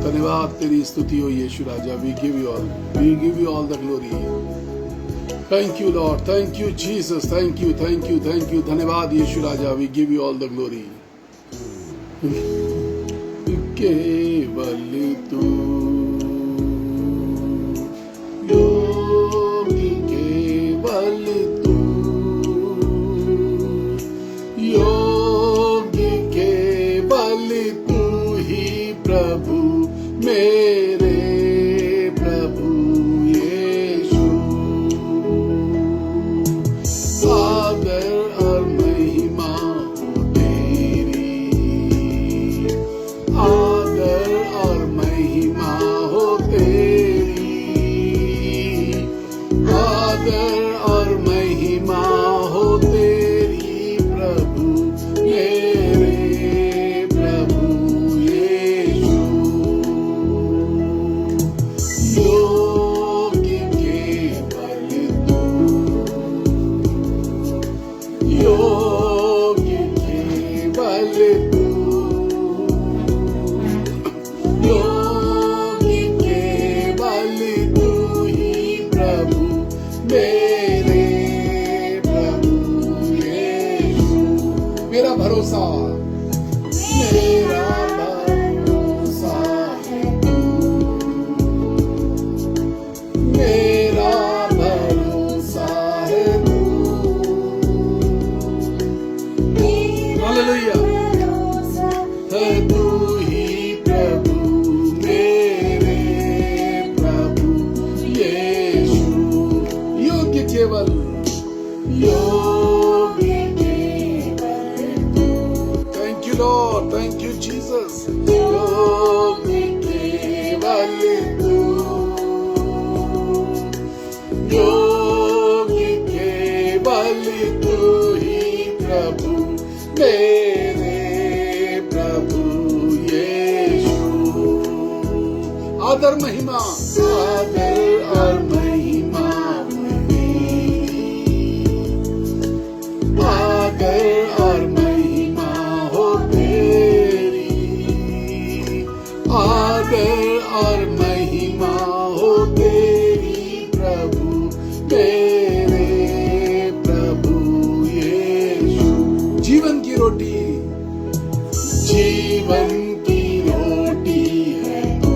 धन्यवाद तेरी स्तुति हो यीशु राजा. We give you all the glory. Thank you Lord, thank you Jesus, thank you. धन्यवाद यीशु राजा. We give you all the glory. केवल तू योगी, केवल तू योगी, केवल तू ही प्रभु मेरे प्रभु यीशु. आदर और महिमा हो तेरी, आदर और महिमा हो तेरी, आदर और महिमा हो तेरी प्रभु मेरे प्रभु यीशु. योगी केवल तू, योगी केवल तू, योगी केवल तू ही प्रभु मेरे प्रभु यीशु. मेरा भरोसा, मेरा भरोसा है तू, मेरा भरोसा है तू. हालेलुया. है तू ही प्रभु मेरे प्रभु यीशु. योग्य केवल, योग्य केवल तू. Thank you Lord, thank you Jesus. योग्य केवल तू, योग्य केवल तू ही प्रभु मेरे प्रभु यीशु. आदर महिमा, आदर और महिमा तेरी, आदर और महिमा हो तेरी, आदर और महिमा हो तेरी प्रभु मेरे प्रभु यीशु. जीवन की रोटी, जीवन की रोटी है तू.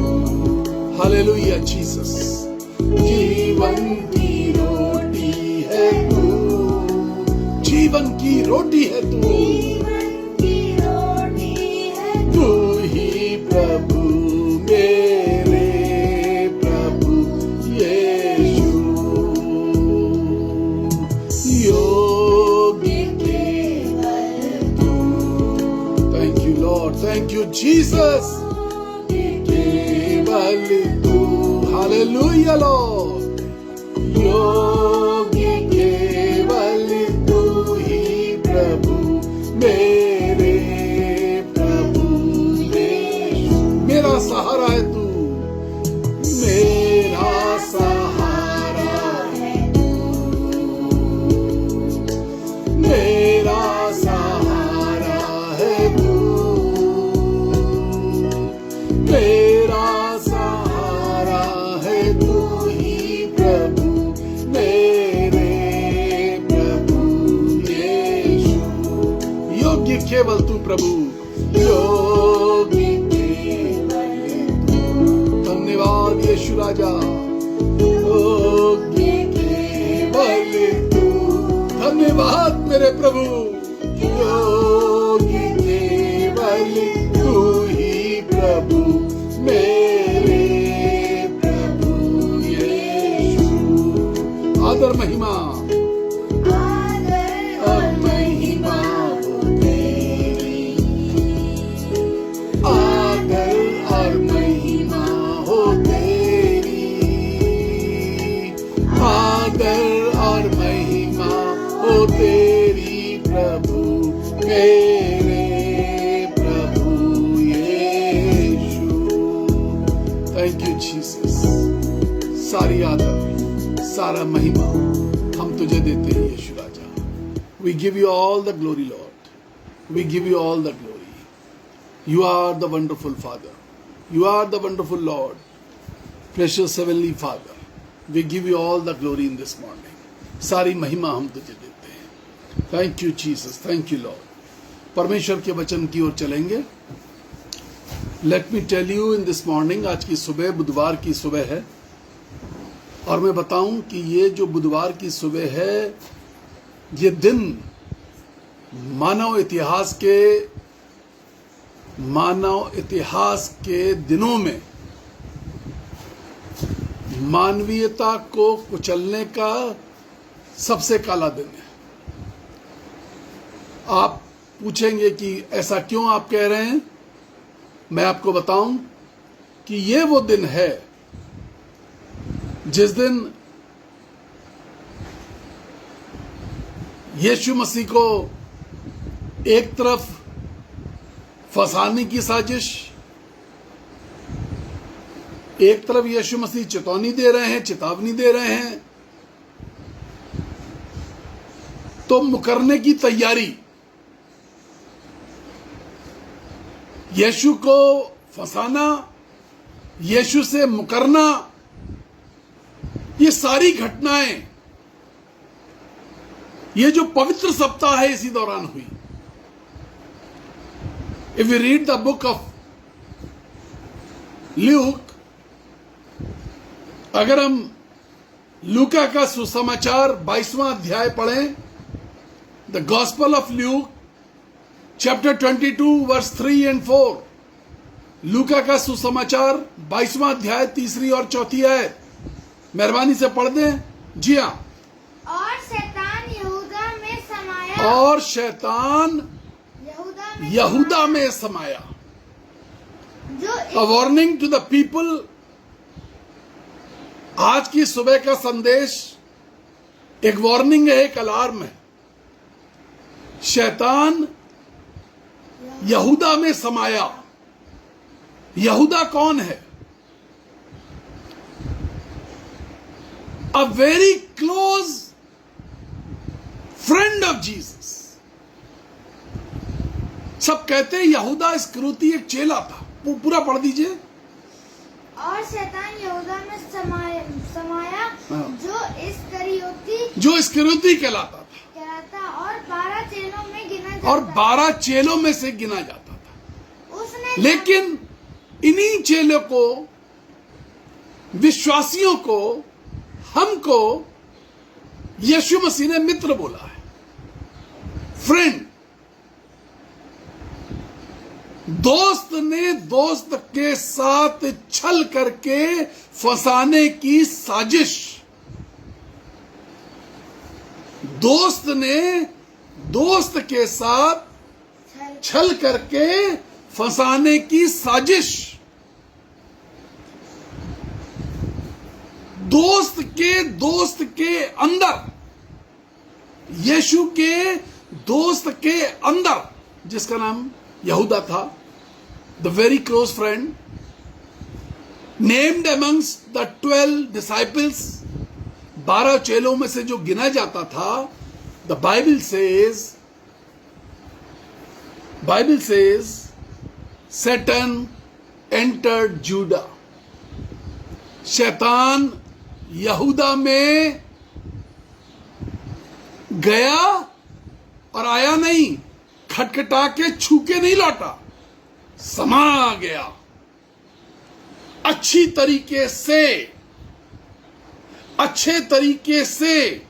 Hallelujah Jesus. जीवन की रोटी है तू, जीवन की रोटी है तू, तू ही प्रभु मेरे प्रभु यीशु. योगी केवल तू. Thank you Lord, thank you Jesus. केवल तू. Hallelujah Lord. योगी केवल तू ही प्रभु मेरे प्रभु यीशु. मेरा सहारा है तू, मेरा सहारा है तू, मेरा सहारा है तू, मेरा सहारा है तू ही प्रभु मेरे प्रभु यीशु. योग्य केवल तू प्रभु, योग्य केवल तू. धन्यवाद यीशु राजा. योग्य केवल तू. धन्यवाद मेरे प्रभु. योग्य केवल तू ही प्रभु मेरे प्रभु यीशु. आदर महिमा, और महिमा हो तेरी, आदर और महिमा हो तेरी, आदर और महिमा हो तेरी प्रभु मेरे प्रभु यीशु. Thank you Jesus. सारी आदर, सारा महिमा हम तुझे देते हैं यीशु राजा. We give you all the glory, Lord. We give you all the glory. You are the wonderful Father. You are the wonderful Lord, precious heavenly Father. We give you all the glory in this morning. सारी महिमा हम तुझे देते हैं. Thank you Jesus, thank you Lord. परमेश्वर के वचन की ओर चलेंगे. Let me tell you in this morning, आज की सुबह बुधवार की सुबह है और मैं बताऊं कि ये जो बुधवार की सुबह है, ये दिन मानव इतिहास के दिनों में मानवीयता को कुचलने का सबसे काला दिन है. आप पूछेंगे कि ऐसा क्यों आप कह रहे हैं. मैं आपको बताऊं कि ये वो दिन है जिस दिन यीशु मसीह को एक तरफ फंसाने की साजिश, एक तरफ यीशु मसीह चेतावनी दे रहे हैं, तो मुकरने की तैयारी. यीशु को फंसाना, यीशु से मुकरना, ये सारी घटनाएं ये जो पवित्र सप्ताह है इसी दौरान हुई. If we read the book of Luke, अगर हम लूका का सुसमाचार 22वां अध्याय पढ़ें, The Gospel of Luke, chapter 22, verse 3 and 4. लूका का सुसमाचार 22वां अध्याय 3 और 4 आयत. मेहरबानी से पढ़ दें. जी हाँ. और शैतान यहूदा में समाया. जो A warning to the people. आज की सुबह का संदेश एक वार्निंग है, एक अलार्म है. शैतान यहूदा में समाया. यहूदा कौन है? A very close friend of Jesus. सब कहते हैं यहूदा इस्करियोती एक चेला था. पूरा पढ़ दीजिए. और शैतान यहूदा में समाया जो इस्करियोती कहलाता और 12 चेलों में गिना जाता. और 12 चेलों में से गिना जाता था. उसने लेकिन इन्हीं चेलों को, विश्वासियों को, हमको यीशु मसीह ने मित्र बोला है, फ्रेंड. दोस्त ने दोस्त के साथ छल करके फंसाने की साजिश. दोस्त ने दोस्त के साथ छल करके फंसाने की साजिश. दोस्त के अंदर, यीशु के दोस्त के अंदर, जिसका नाम यहूदा था, the very close friend, named amongst the 12 disciples, 12 चेलों में से जो गिना जाता था. The Bible says Satan entered Judas. शैतान यहूदा में गया और आया नहीं, खटखटा के छू के नहीं लौटा, समा गया. अच्छे तरीके से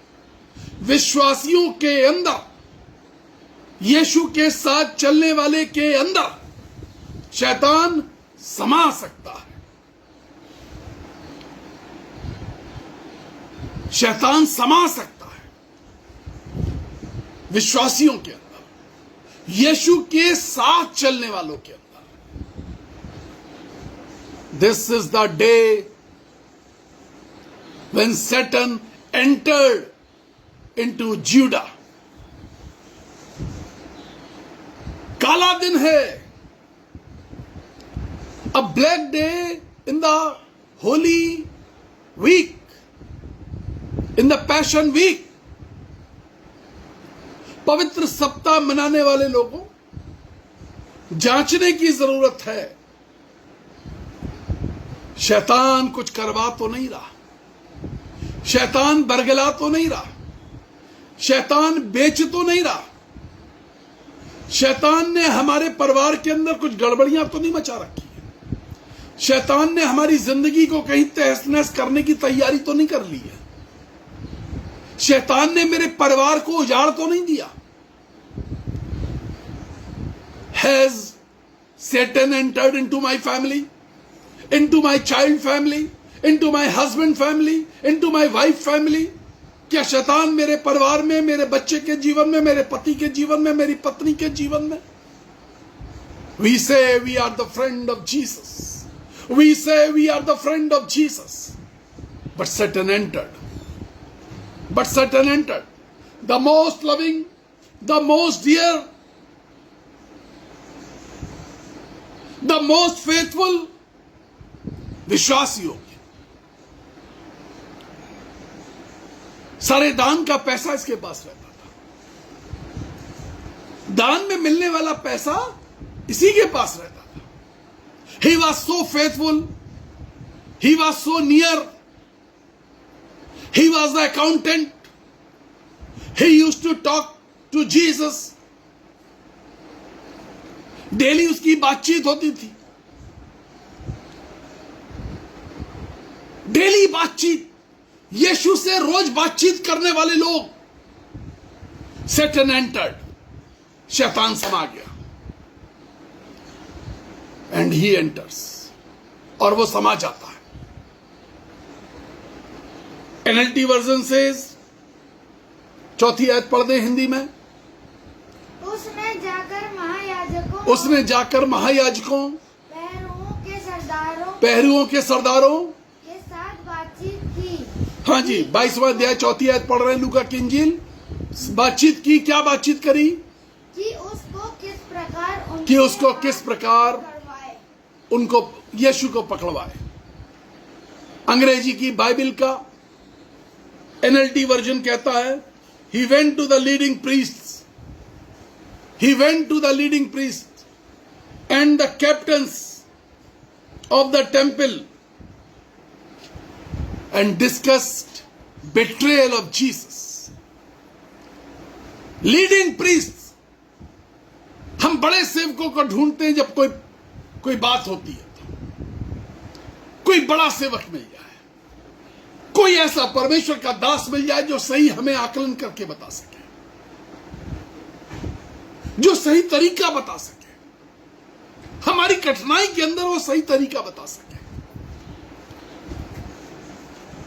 विश्वासियों के अंदर, यीशु के साथ चलने वाले के अंदर शैतान समा सकता है. शैतान समा सकता है विश्वासियों के अंदर, यीशु के साथ चलने वालों के अंदर. This is the day when Satan entered into Judah. काला दिन है. A black day in the Holy Week, in the Passion Week. पवित्र सप्ताह मनाने वाले लोगों जांचने की जरूरत है शैतान कुछ करवा तो नहीं रहा, शैतान बरगला तो नहीं रहा, शैतान बेच तो नहीं रहा, शैतान ने हमारे परिवार के अंदर कुछ गड़बड़ियां तो नहीं मचा रखी है, शैतान ने हमारी जिंदगी को कहीं तहस नहस करने की तैयारी तो नहीं कर ली है, शैतान ने मेरे परिवार को उजाड़ तो नहीं दिया। Has Satan entered into my family, into my child family, into my husband family, into my wife family? क्या शैतान मेरे परिवार में, मेरे बच्चे के जीवन में, मेरे पति के जीवन में, मेरी पत्नी के जीवन में? We say we are the friend of Jesus. We say we are the friend of Jesus. But Satan entered. But Satan entered. The most loving, the most dear, the most faithful विश्वासी हो गए। सारे दान का पैसा इसके पास रहता था, दान में मिलने वाला पैसा इसी के पास रहता था। He was so faithful, he was so near, he was the accountant, he used to talk to Jesus, daily उसकी बातचीत होती थी, डेली बातचीत, यीशु से रोज बातचीत करने वाले लोग। Satan entered, शैतान समा गया, and he enters, और वो समा जाता है। NLT वर्जन says, चौथी आयत पढ़ दे हिंदी में। उसने जाकर महायाजकों पहरुओं के सरदारों के साथ बातचीत की। हाँ जी, 22वां अध्याय चौथी आयत पढ़ रहे हैं लूका की इंजील। बातचीत की, क्या बातचीत करी? कि उसको किस प्रकार उनको यीशु को पकड़वाए। अंग्रेजी की बाइबल का NLT वर्जन कहता है, he went to the leading priests, he went to the leading priests and the captains of the temple and discussed betrayal of Jesus. Leading priests, हम बड़े सेवकों को ढूंढते हैं जब कोई बात होती है, तो कोई बड़ा सेवक मिल जाए, कोई ऐसा परमेश्वर का दास मिल जाए जो सही हमें आकलन करके बता सके, जो सही तरीका बता सके, हमारी कठिनाई के अंदर वो सही तरीका बता सके।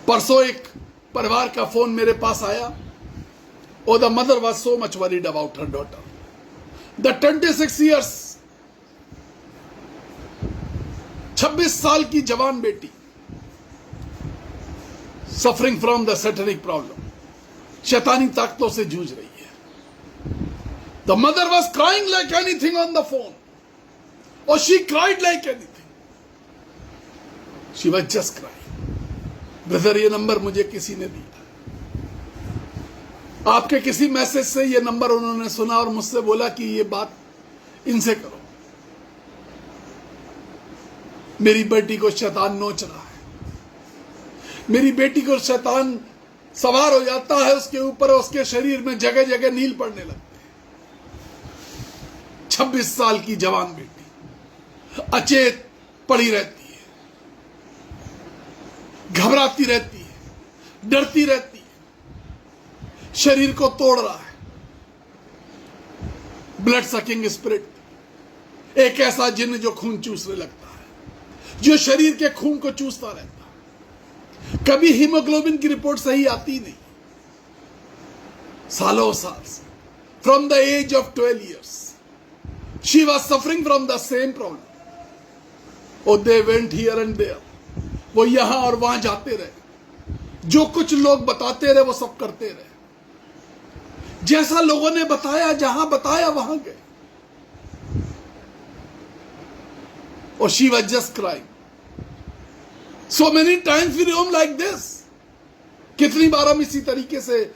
परसों एक परिवार का फोन मेरे पास आया, और the mother was so much worried about her daughter, the 26 years, 26 साल की जवान बेटी, suffering from the satanic problem, शैतानी ताकतों से जूझ रही है। The mother was crying like anything on the phone, और she cried like anything, she was just crying. Brother, ये नंबर मुझे किसी ने दिया, आपके किसी मैसेज से ये नंबर उन्होंने सुना और मुझसे बोला कि ये बात इनसे करो, मेरी बेटी को शैतान नोच रहा है, मेरी बेटी को शैतान सवार हो जाता है उसके ऊपर, उसके शरीर में जगह जगह नील पड़ने लगते हैं। 26 साल की जवान बेटी अचेत पड़ी रहती है, घबराती रहती है, डरती रहती है, शरीर को तोड़ रहा है। ब्लड सकिंग स्पिरिट, एक ऐसा जिन्न जो खून चूसने लगता है, जो शरीर के खून को चूसता रहता है। कभी हीमोग्लोबिन की रिपोर्ट सही आती नहीं, सालों साल से, from the age of 12 years she was suffering from the same problem. और they went here and there, वो यहां और वहां जाते रहे, जो कुछ लोग बताते रहे वो सब करते रहे, जैसा लोगों ने बताया, जहां बताया वहां गए, और she was just crying. So many times we roam like this. कितनी बार हम इसी तरीके से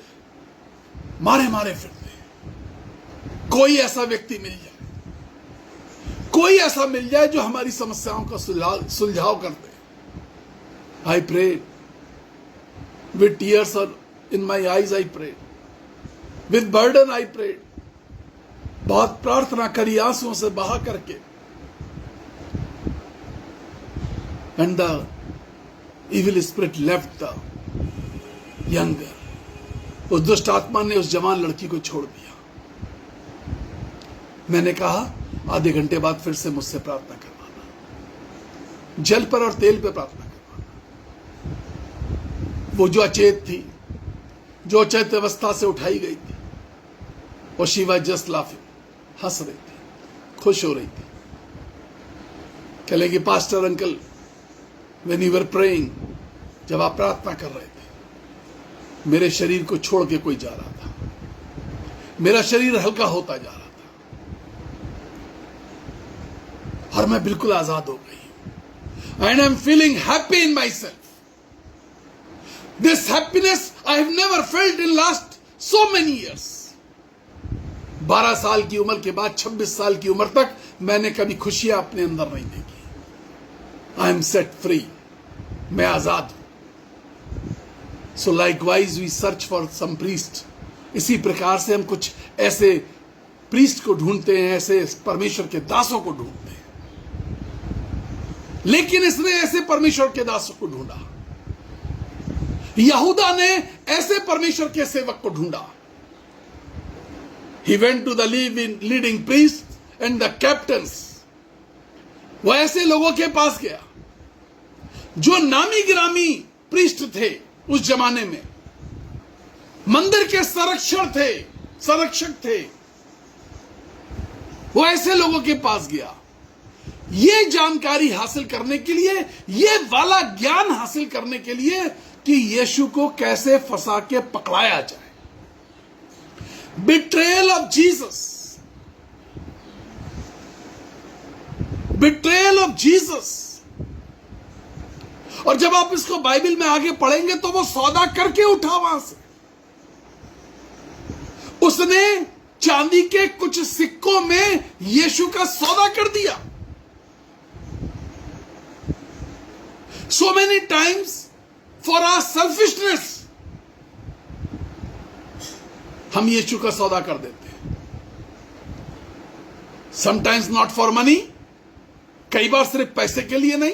मारे मारे फिरते हैं। कोई ऐसा व्यक्ति मिल जाए, कोई ऐसा मिल जाए जो हमारी समस्याओं का सुलझाव कर दे। I prayed. With tears in my eyes I prayed. With burden I prayed. बहुत प्रार्थना करी आंसुओं से बहा करके. And the evil spirit left the young girl. उस दुष्ट आत्मा ने उस जवान लड़की को छोड़ दिया. मैंने कहा आधे घंटे बाद फिर से मुझसे प्रार्थना करवाना, जल पर और तेल पे प्रार्थना करवाना. वो जो अचेत थी, जो अचेत अवस्था से उठाई गई थी, और शी वाज जस्ट लाफिंग, हंस रही थी, खुश हो रही थी. कह लेगी pastor uncle, when you were praying, जब आप प्रार्थना कर रहे थे, मेरे शरीर को छोड़ के कोई जा रहा था. मेरा शरीर हल्का होता जा रहा था और मैं बिल्कुल आजाद हो गई. And I am feeling happy in my self. This happiness I have never felt in last so many years. 12 साल की उम्र के बाद 26 साल की उम्र तक मैंने कभी खुशियां अपने अंदर नहीं देखी. I am set free. मैं आजाद हूं. So likewise we search for some priest. इसी प्रकार से हम कुछ ऐसे प्रीस्ट को ढूंढते हैं, ऐसे परमेश्वर के दासों को ढूंढते हैं. लेकिन इसने ऐसे परमेश्वर के दासों को ढूंढा. यहूदा ने ऐसे परमेश्वर के सेवक को ढूंढा. He went to the leading priests and the captains. वो ऐसे लोगों के पास गया जो नामी गिरामी प्रीस्ट थे उस जमाने में, मंदिर के संरक्षक थे. वो ऐसे लोगों के पास गया ये जानकारी हासिल करने के लिए, ये वाला ज्ञान हासिल करने के लिए कि यीशु को कैसे फंसा के पकड़ाया जाए. Betrayal of Jesus. Betrayal of Jesus. और जब आप इसको बाइबल में आगे पढ़ेंगे तो वो सौदा करके उठा वहां से. उसने चांदी के कुछ सिक्कों में यीशु का सौदा कर दिया. So many times for our selfishness हम यीशु का सौदा कर देते हैं. समटाइम्स नॉट फॉर मनी, कई बार सिर्फ पैसे के लिए नहीं,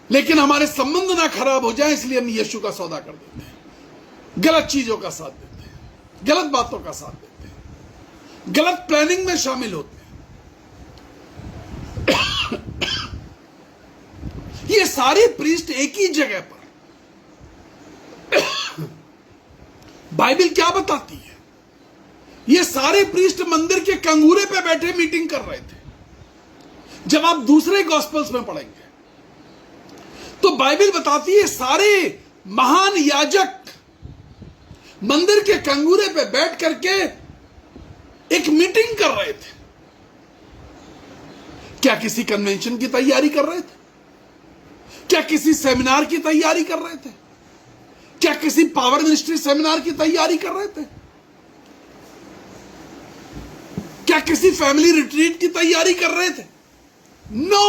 लेकिन हमारे संबंध ना खराब हो जाए इसलिए हम यीशु का सौदा कर देते हैं. गलत चीजों का साथ देते हैं, गलत बातों का साथ देते हैं, गलत प्लानिंग में शामिल होते हैं. ये सारे प्रीस्ट एक ही जगह पर. बाइबल क्या बताती है? ये सारे प्रीस्ट मंदिर के कंगूरे पे बैठे मीटिंग कर रहे थे. जब आप दूसरे गॉस्पेल्स में पढ़ेंगे तो बाइबल बताती है सारे महान याजक मंदिर के कंगूरे पे बैठ करके एक मीटिंग कर रहे थे. क्या किसी कन्वेंशन की तैयारी कर रहे थे? क्या किसी सेमिनार की तैयारी कर रहे थे? क्या किसी पावर मिनिस्ट्री सेमिनार की तैयारी कर रहे थे? क्या किसी फैमिली रिट्रीट की तैयारी कर रहे थे? No,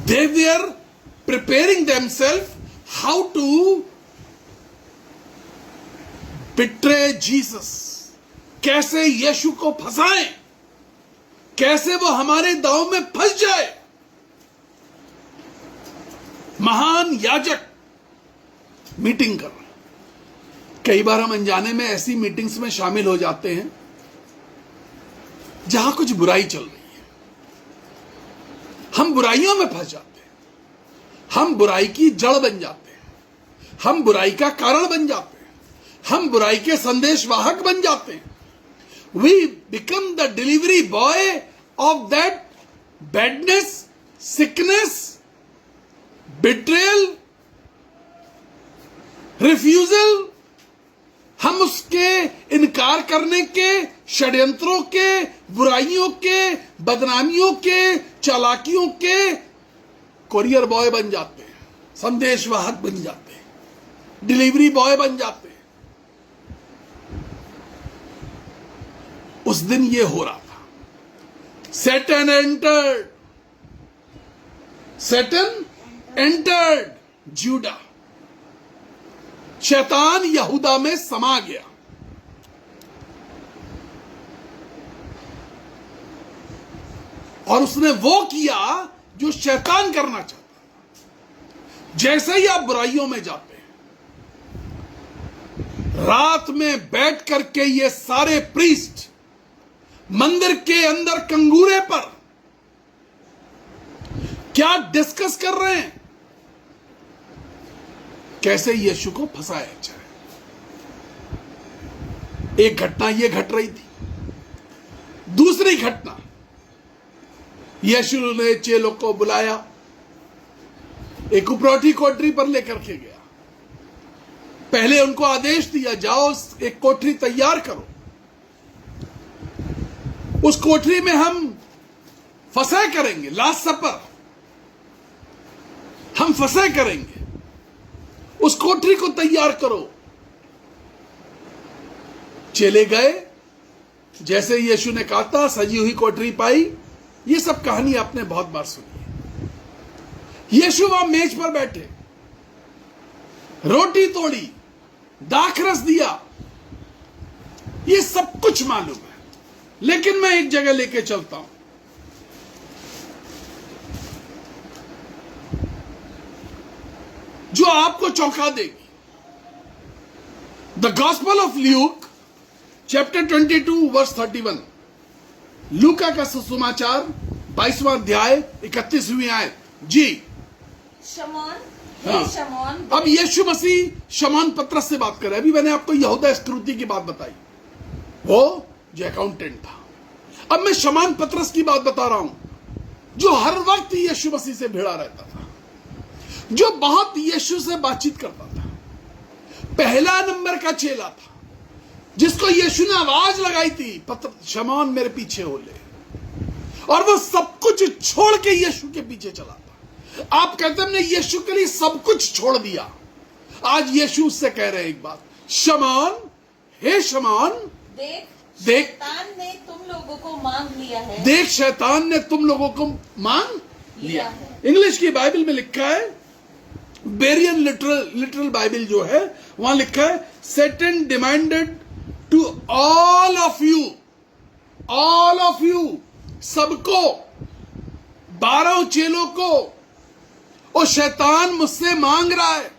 they were preparing themselves how to betray Jesus. कैसे यीशु को फंसाएं, कैसे वो हमारे दांव में फंस जाए. महान याजक मीटिंग कर रहे. कई बार हम अनजाने में ऐसी मीटिंग्स में शामिल हो जाते हैं जहां कुछ बुराई चल रही है. हम बुराइयों में फंस जाते हैं, हम बुराई की जड़ बन जाते हैं, हम बुराई का कारण बन जाते हैं, हम बुराई के संदेशवाहक बन जाते हैं. We become the delivery boy of that badness, sickness, betrayal, refusal. हम उसके इनकार करने के, षड्यंत्रों के, बुराइयों के, बदनामियों के, चालाकियों के कोरियर बॉय बन जाते हैं, संदेशवाहक बन जाते हैं, डिलीवरी बॉय बन जाते हैं. उस दिन ये हो रहा था. Satan entered. Satan entered Judas, शैतान यहूदा में समा गया। और उसने वो किया जो शैतान करना चाहता था। जैसे ही आप बुराइयों में जाते हैं, रात में बैठ करके ये सारे प्रीस्ट मंदिर के अंदर कंगूरे पर क्या डिस्कस कर रहे हैं, कैसे यीशु को फंसाया जाए। एक घटना ये घट रही थी। दूसरी घटना, यीशु ने चेलों को बुलाया, एक उपरौठी कोठरी पर लेकर के गया। पहले उनको आदेश दिया, जाओ एक कोठरी तैयार करो, उस कोठरी में हम फसह करेंगे, लास्ट सपर हम फसह करेंगे, उस कोठरी को तैयार करो। चले गए, जैसे यीशु ने कहा था, सजी हुई कोठरी पाई। ये सब कहानी आपने बहुत बार सुनी है। यीशु वहां मेज पर बैठे, रोटी तोड़ी, दाखरस दिया, ये सब कुछ मालूम है। लेकिन मैं एक जगह लेके चलता हूं। जो आपको चौंका देगी। The gospel of Luke chapter 22 verse 31, लूका का सुसमाचार 22वां अध्याय 31वीं आयत। जी शमौन, हाँ। हे शमौन, अब यीशु मसीह शमौन पतरस से बात कर रहे हैं। अभी मैंने आपको यहूदा इस्करियोती की बात बताई, वो जो अकाउंटेंट था। अब मैं शमौन पतरस की बात बता रहा हूं, जो हर वक्त यीशु मसीह से भिड़ा रहता था, जो बहुत यीशु से बातचीत करता था, पहला नंबर का चेला था, जिसको यीशु ने आवाज लगाई थी, शमौन मेरे पीछे हो ले, और वो सब कुछ छोड़ के यीशु के पीछे चला था। आप कहते हैं हमने यीशु के लिए सब कुछ छोड़ दिया। आज यीशु उससे कह रहे हैं एक बात, शमौन, हे शमौन, देख शैतान ने तुम लोगों को मांग लिया है। देख, शैतान ने तुम लोगों को मांग लिया है। इंग्लिश की बाइबल में लिखा है, बेरियन लिटरल बाइबल जो है, वहां लिखा है, Satan demanded to all of you, सबको, 12 चेलों को, और शैतान मुझसे मांग रहा है।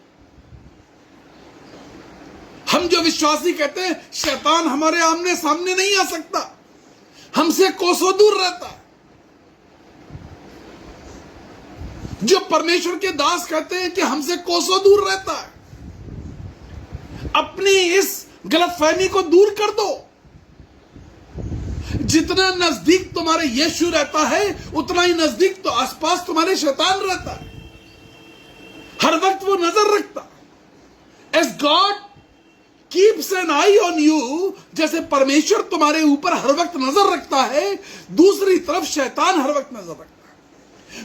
हम जो विश्वासी कहते हैं शैतान हमारे आमने सामने नहीं आ सकता, हमसे कोसों दूर रहता है। जो परमेश्वर के दास कहते हैं कि हमसे कोसों दूर रहता है। अपनी इस गलतफहमी को दूर कर दो। जितना नजदीक तुम्हारे यीशु रहता है, उतना ही नजदीक तो आसपास तुम्हारे शैतान रहता है। हर वक्त वो नजर रखता है। As God keeps an eye on you, जैसे परमेश्वर तुम्हारे ऊपर हर वक्त नजर रखता है, दूसरी तरफ शैतान हर वक्त नजर रखता है।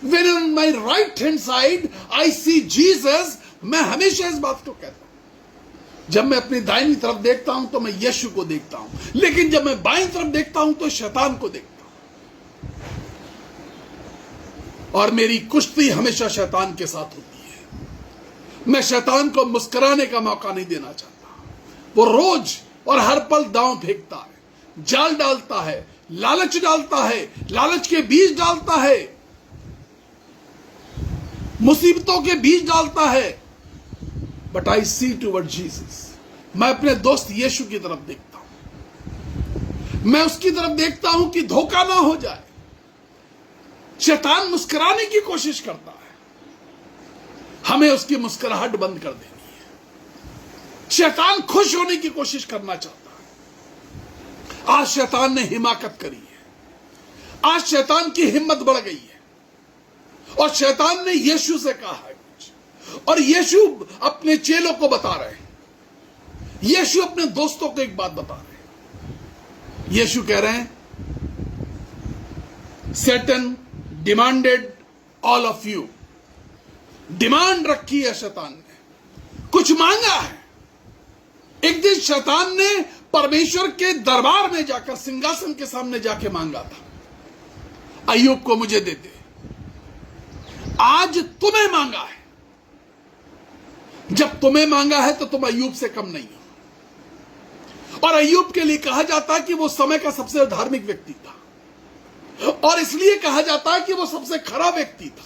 When on my right hand side I see Jesus, मैं हमेशा इस बात को कहता हूं, जब मैं अपनी दाहिनी तरफ देखता हूं तो मैं यीशु को देखता हूं, लेकिन जब मैं बाईं तरफ देखता हूं तो शैतान को देखता हूं। और मेरी कुश्ती हमेशा शैतान के साथ होती है। मैं शैतान को मुस्कुराने का मौका नहीं देना चाहता। वो रोज और हर पल दांव फेंकता है, जाल डालता है, लालच डालता है, लालच के बीज डालता है, मुसीबतों के बीज डालता है। But I see toward Jesus, मैं अपने दोस्त यीशु की तरफ देखता हूं। मैं उसकी तरफ देखता हूं कि धोखा ना हो जाए। शैतान मुस्कुराने की कोशिश करता है, हमें उसकी मुस्कुराहट बंद कर देनी है। शैतान खुश होने की कोशिश करना चाहता है। आज शैतान ने हिमाकत करी है, आज शैतान की हिम्मत बढ़ गई है, और शैतान ने यीशु से कहा है कुछ, और यीशु अपने चेलों को बता रहे हैं। यीशु अपने दोस्तों को एक बात बता रहे हैं। यीशु कह रहे हैं, Satan demanded all of you, demand रखी है शैतान ने, कुछ मांगा है। एक दिन शैतान ने परमेश्वर के दरबार में जाकर, सिंहासन के सामने जाके मांगा था, अय्यूब को मुझे दे दे। आज तुम्हें मांगा है, जब तुम्हें मांगा है तो तुम अय्यूब से कम नहीं हो। और अय्यूब के लिए कहा जाता है कि वो समय का सबसे धार्मिक व्यक्ति था, और इसलिए कहा जाता है कि वो सबसे खरा व्यक्ति था।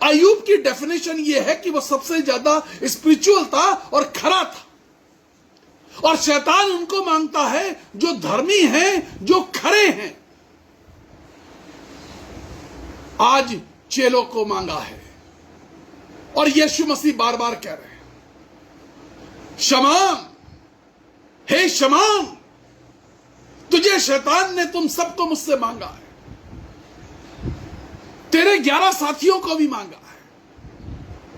अय्यूब की डेफिनेशन ये है कि वो सबसे ज्यादा स्पिरिचुअल था और खरा था। और शैतान उनको मांगता है जो धर्मी हैं, जो खरे हैं। आज चेलों को मांगा है, और यीशु मसीह बार बार कह रहे हैं, शमौन, हे शमौन, तुझे शैतान ने तुम सबको मुझसे मांगा है, तेरे 11 साथियों को भी मांगा है।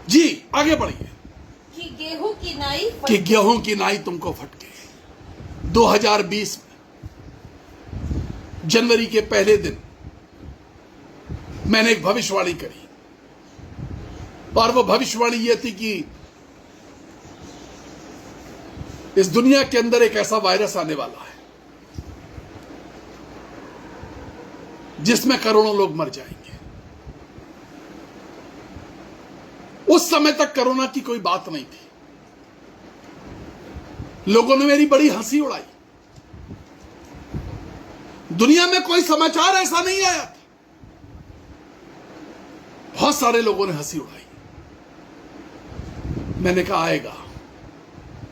जी आगे बढ़िए। कि गेहूं की नाई कि गेहूं की नाई तुमको फटके। 2020 में जनवरी के पहले दिन मैंने एक भविष्यवाणी करी, और वो भविष्यवाणी ये थी कि इस दुनिया के अंदर एक ऐसा वायरस आने वाला है जिसमें करोड़ों लोग मर जाएंगे। उस समय तक कोरोना की कोई बात नहीं थी। लोगों ने मेरी बड़ी हंसी उड़ाई। दुनिया में कोई समाचार ऐसा नहीं आया था। बहुत सारे लोगों ने हंसी उड़ाई। मैंने कहा आएगा,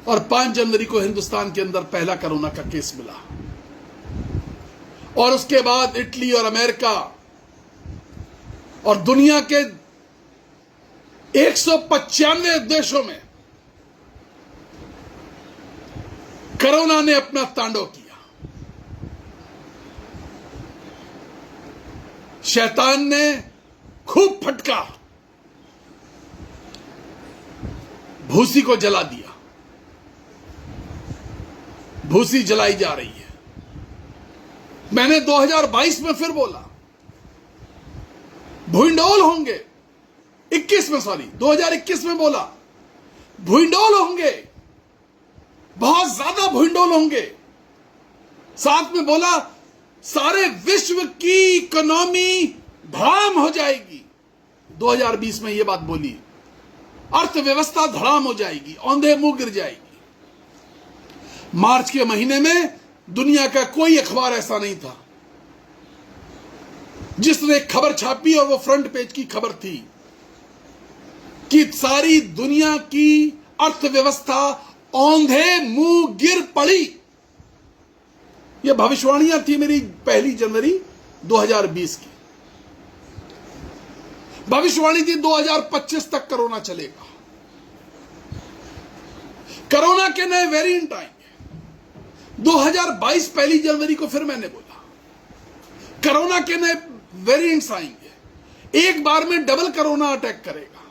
और 5 जनवरी को हिंदुस्तान के अंदर पहला कोरोना का केस मिला, और उसके बाद इटली और अमेरिका और दुनिया के 195 देशों में कोरोना ने अपना तांडव किया। शैतान ने खूब फटका, भूसी को जला दिया। भूसी जलाई जा रही है। मैंने 2022 में फिर बोला, भूइंडोल होंगे। 2021 में बोला, भूइंडोल होंगे, बहुत ज्यादा भूइंडोल होंगे। साथ में बोला, सारे विश्व की इकोनॉमी धड़ाम हो जाएगी। 2020 में यह बात बोली, अर्थव्यवस्था धड़ाम हो जाएगी, औंधे मुंह गिर जाएगी। मार्च के महीने में दुनिया का कोई अखबार ऐसा नहीं था जिसने खबर छापी, और वो फ्रंट पेज की खबर थी कि सारी दुनिया की अर्थव्यवस्था औंधे मुंह गिर पड़ी। ये भविष्यवाणियां थी मेरी 1 जनवरी 2020 की। भविष्यवाणी थी 2025 तक कोरोना चलेगा, कोरोना के नए वेरिएंट आएंगे। 2022 1 जनवरी को फिर मैंने बोला, कोरोना के नए वेरिएंट्स आएंगे, एक बार में डबल कोरोना अटैक करेगा।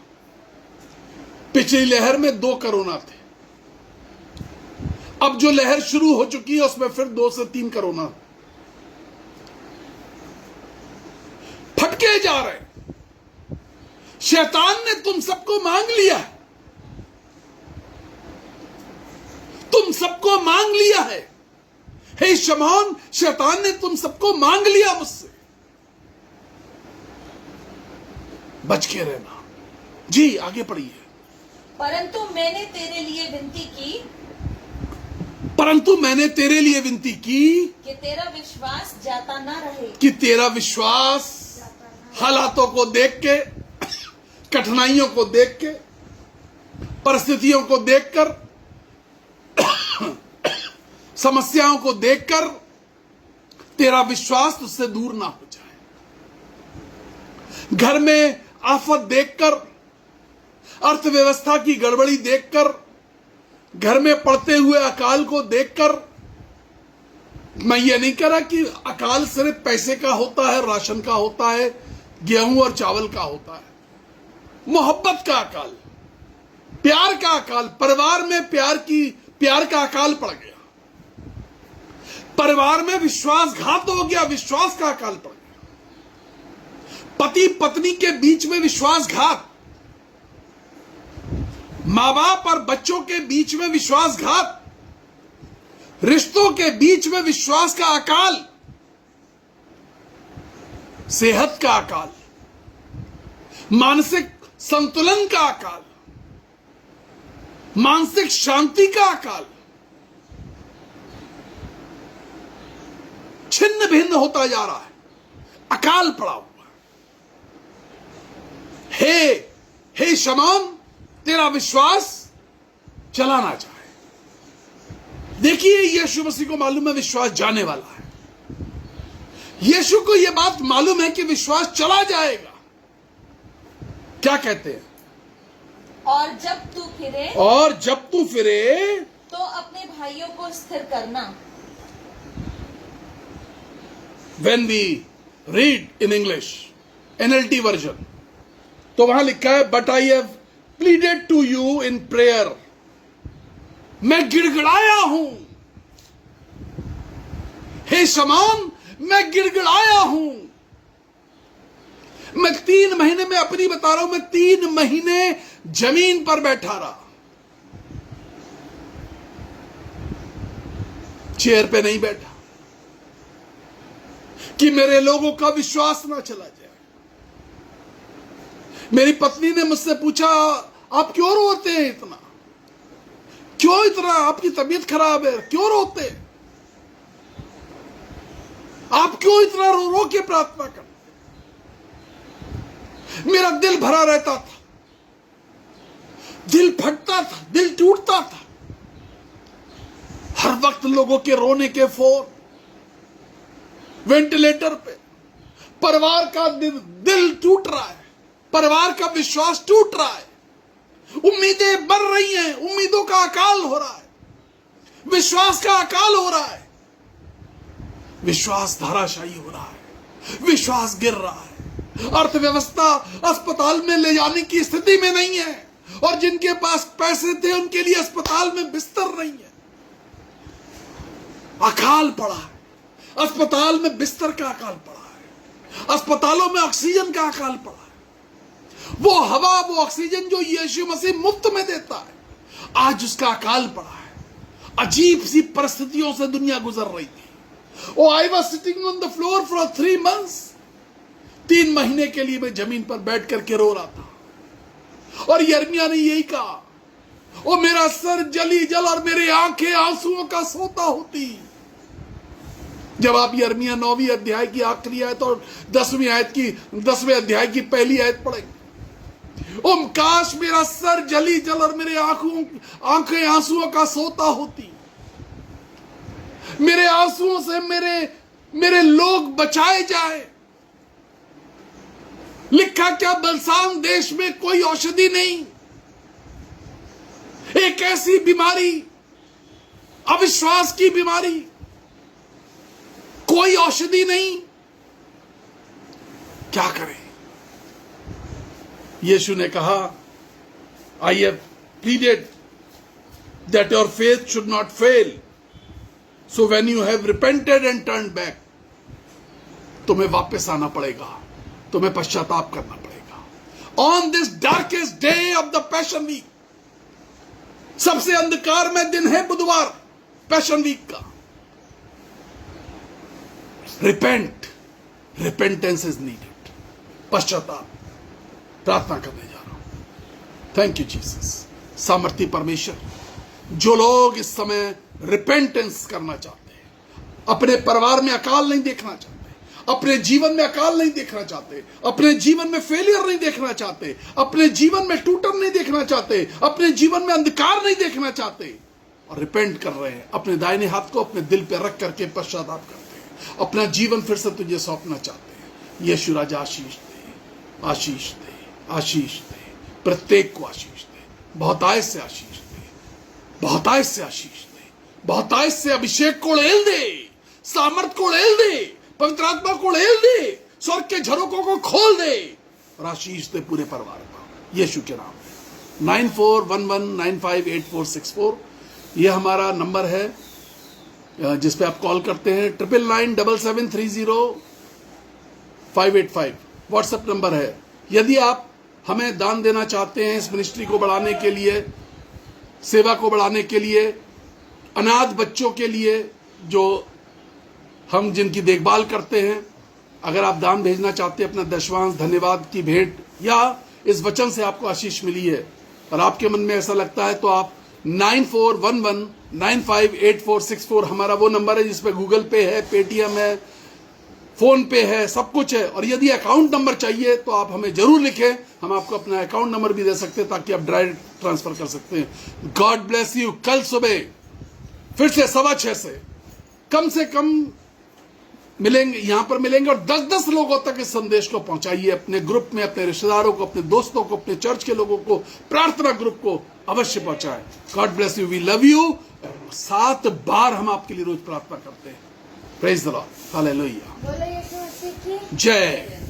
पिछली लहर में 2 कोरोना थे, अब जो लहर शुरू हो चुकी है उसमें फिर 2 से 3 कोरोना फटके जा रहे हैं। शैतान ने तुम सबको मांग लिया है, तुम सबको मांग लिया है। हे शमौन, शैतान ने तुम सबको मांग लिया मुझसे, बच के रहना। जी आगे पढ़िए। परंतु मैंने तेरे लिए विनती की, परंतु मैंने तेरे लिए विनती की कि तेरा विश्वास जाता ना रहे। कि तेरा विश्वास हालातों को देख के, कठिनाइयों को देख के, परिस्थितियों को देखकर, समस्याओं को देखकर तेरा विश्वास तुझसे दूर ना हो जाए। घर में आफत देखकर, अर्थव्यवस्था की गड़बड़ी देखकर, घर में पड़ते हुए अकाल को देखकर, मैं ये नहीं कह रहा कि अकाल सिर्फ पैसे का होता है, राशन का होता है, गेहूं और चावल का होता है। मोहब्बत का अकाल, प्यार का अकाल, परिवार में प्यार का अकाल पड़ गया, परिवार में विश्वासघात हो गया, विश्वास का अकाल पड़ गया, पति पत्नी के बीच में विश्वासघात, मां बाप और बच्चों के बीच में विश्वासघात, रिश्तों के बीच में विश्वास का अकाल, सेहत का अकाल, मानसिक संतुलन का अकाल, मानसिक शांति का अकाल छिन्न भिन्न होता जा रहा है, अकाल पड़ा हुआ है। हे शमौन, तेरा विश्वास चला ना जाए। देखिए, यीशु मसीह को मालूम है विश्वास जाने वाला है। यीशु को यह बात मालूम है कि विश्वास चला जाएगा। क्या कहते हैं? और जब तू फिरे तो अपने भाइयों को स्थिर करना। When we read in English, NLT version, तो वहां लिखा है, but I have pleaded to you in prayer. मैं गिड़गिड़ाया हूं। हे शमौन, मैं गिड़गिड़ाया हूं। मैं 3 महीने में अपनी बता रहा हूं, मैं 3 महीने जमीन पर बैठा रहा, चेयर पे नहीं बैठा, कि मेरे लोगों का विश्वास ना चला जाए। मेरी पत्नी ने मुझसे पूछा, आप क्यों रोते हैं इतना? क्यों इतना? आपकी तबीयत खराब है, क्यों रोते हैं? आप क्यों इतना रो रो के प्रार्थना करते? मेरा दिल भरा रहता था, दिल फटता था, दिल टूटता था। हर वक्त लोगों के रोने के फोन, वेंटिलेटर पे, परिवार का दिल टूट रहा है, परिवार का विश्वास टूट रहा है, उम्मीदें बढ़ रही हैं, उम्मीदों का अकाल हो रहा है, विश्वास का अकाल हो रहा है, विश्वास धाराशायी हो रहा है, विश्वास गिर रहा है। अर्थव्यवस्था अस्पताल में ले जाने की स्थिति में नहीं है, और जिनके पास पैसे थे उनके लिए अस्पताल में बिस्तर नहीं है। अकाल पड़ा है, अस्पताल में बिस्तर का अकाल पड़ा है, अस्पतालों में ऑक्सीजन का अकाल पड़ा है। वो हवा, वो ऑक्सीजन जो यीशु मसीह मुफ्त में देता है, आज उसका अकाल पड़ा है। अजीब सी परिस्थितियों से दुनिया गुजर रही थी। Oh, I was sitting on the floor for 3 months. 3 महीने के लिए मैं जमीन पर बैठ करके रो रहा था। और यिर्मयाह ने यही कहा, ओ मेरा सर जली जल और मेरी आंखें आंसुओं का सोता होती। जब आप यिर्मयाह 9वीं अध्याय की आखिरी आयत और 10वें अध्याय की पहली आयत पढ़ेंगे, ओ काश मेरा सर जली जल और मेरे आंखें आंसुओं का सोता होती। मेरे आंसुओं से मेरे लोग बचाए जाए। लिखा क्या, बलसान देश में कोई औषधि नहीं, एक ऐसी बीमारी, अविश्वास की बीमारी, कोई औषधि नहीं। क्या करें? यीशु ने कहा, I have pleaded that your faith should not fail, so when you have repented and turn back, तुम्हें वापस आना पड़ेगा, तुम्हें पश्चाताप करना पड़ेगा। On this darkest day of the passion week, सबसे अंधकारमय दिन है बुधवार पैशन वीक का। रिपेंटेंस इज नीडेड, पश्चाताप, प्रार्थना करने जा रहा हूं। Thank you Jesus. सामर्थी परमेश्वर, जो लोग इस समय रिपेंटेंस करना चाहते हैं, अपने परिवार में अकाल नहीं देखना चाहते, अपने जीवन में अकाल नहीं देखना चाहते, अपने जीवन में फेलियर नहीं देखना चाहते, अपने जीवन में टूटन नहीं देखना चाहते, अपने जीवन में अंधकार नहीं देखना चाहते, और रिपेंट कर रहे हैं, अपने दाहिने हाथ को अपने दिल पे रख करके पश्चाताप करते हैं, अपना जीवन फिर से तुझे सौंपना चाहते हैं। यीशु राजा आशीष दे, आशीष दे, आशीष दे, प्रत्येक को आशीष दे, बहुतायत से आशीष दे, बहुतायत से आशीष दे, बहुतायत से अभिषेक को लेल दे, सामर्थ को लेल दे, पवित्र आत्मा को लेल दे, स्वर्ग के झरोकों को खोल दे और आशीष दे पूरे परिवार को, यीशु के नाम में। 9411958464 ये हमारा नंबर है जिस पे आप कॉल करते हैं। 9997730585 व्हाट्सएप नंबर है। यदि आप हमें दान देना चाहते हैं इस मिनिस्ट्री को बढ़ाने के लिए, सेवा को बढ़ाने के लिए, अनाथ बच्चों के लिए जो हम जिनकी देखभाल करते हैं, अगर आप दान भेजना चाहते हैं, अपना दशवांश, धन्यवाद की भेंट, या इस वचन से आपको आशीष मिली है और आपके मन में ऐसा लगता है, तो आप 9411958464 हमारा वो नंबर है जिसपे गूगल पे है, पेटीएम है, फोन पे है, सब कुछ है। और यदि अकाउंट नंबर चाहिए तो आप हमें जरूर लिखें, हम आपको अपना अकाउंट नंबर भी दे सकते हैं ताकि आप डायरेक्ट ट्रांसफर कर सकते हैं। God bless you. कल सुबह फिर से 6:15 से कम मिलेंगे, यहां पर मिलेंगे और 10-10 लोगों तक इस संदेश को पहुंचाइए, अपने ग्रुप में, अपने रिश्तेदारों को, अपने दोस्तों को, अपने चर्च के लोगों को, प्रार्थना ग्रुप को अवश्य पहुंचाएं। God bless you. We love you. 7 बार हम आपके लिए रोज प्रार्थना करते हैं। Praise the Lord. हालेलुया। बोलो यीशु मसीह की जय।